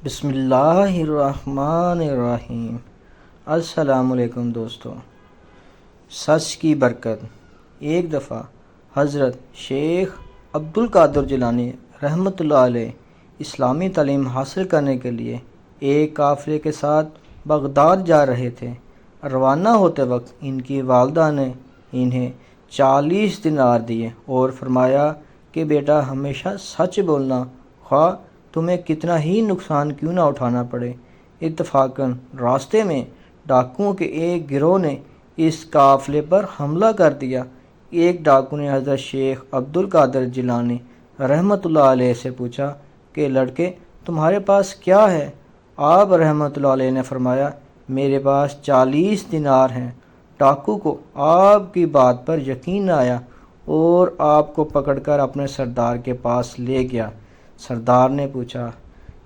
بسم اللہ الرحمن الرحیم۔ السلام علیکم دوستو۔ سچ کی برکت۔ ایک دفعہ حضرت شیخ عبد القادر جیلانی رحمۃ اللہ علیہ اسلامی تعلیم حاصل کرنے کے لیے ایک قافلے کے ساتھ بغداد جا رہے تھے۔ روانہ ہوتے وقت ان کی والدہ نے انہیں 40 دینار دیے اور فرمایا کہ بیٹا ہمیشہ سچ بولنا، خواہ تمہیں کتنا ہی نقصان کیوں نہ اٹھانا پڑے۔ اتفاقاً راستے میں ڈاکوؤں کے ایک گروہ نے اس قافلے پر حملہ کر دیا۔ ایک ڈاکو نے حضرت شیخ عبد القادر جیلانی رحمۃ اللہ علیہ سے پوچھا کہ لڑکے تمہارے پاس کیا ہے؟ آپ رحمۃ اللہ علیہ نے فرمایا میرے پاس 40 دینار ہیں۔ ڈاکو کو آپ کی بات پر یقین نہ آیا اور آپ کو پکڑ کر اپنے سردار کے پاس لے گیا۔ سردار نے پوچھا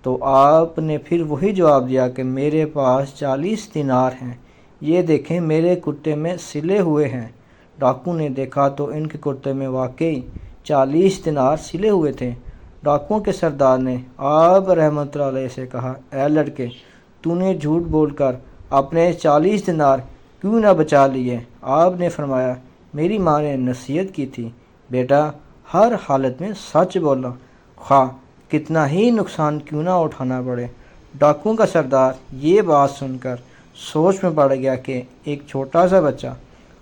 تو آپ نے پھر وہی جواب دیا کہ میرے پاس 40 دینار ہیں، یہ دیکھیں میرے کرتے میں سلے ہوئے ہیں۔ ڈاکو نے دیکھا تو ان کے کرتے میں واقعی 40 دینار سلے ہوئے تھے۔ ڈاکوؤں کے سردار نے آپ رحمۃ اللہ علیہ سے کہا اے لڑکے تو نے جھوٹ بول کر اپنے 40 دینار کیوں نہ بچا لیے؟ آپ نے فرمایا میری ماں نے نصیحت کی تھی بیٹا ہر حالت میں سچ بولنا، خواہ کتنا ہی نقصان کیوں نہ اٹھانا پڑے۔ ڈاکوؤں کا سردار یہ بات سن کر سوچ میں پڑ گیا کہ ایک چھوٹا سا بچہ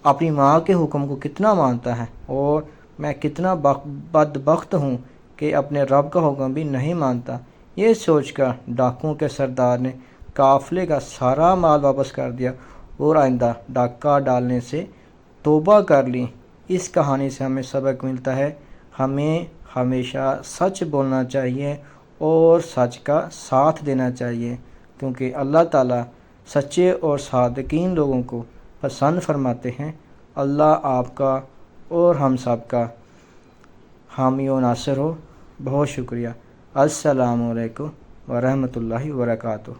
اپنی ماں کے حکم کو کتنا مانتا ہے اور میں کتنا بدبخت ہوں کہ اپنے رب کا حکم بھی نہیں مانتا۔ یہ سوچ کر ڈاکوؤں کے سردار نے قافلے کا سارا مال واپس کر دیا اور آئندہ ڈاکہ ڈالنے سے توبہ کر لی۔ اس کہانی سے ہمیں سبق ملتا ہے ہمیں ہمیشہ سچ بولنا چاہیے اور سچ کا ساتھ دینا چاہیے، کیونکہ اللہ تعالیٰ سچے اور صادقین لوگوں کو پسند فرماتے ہیں۔ اللہ آپ کا اور ہم سب کا حامی و ناصر ہو۔ بہت شکریہ۔ السلام علیکم ورحمۃ اللہ وبرکاتہ۔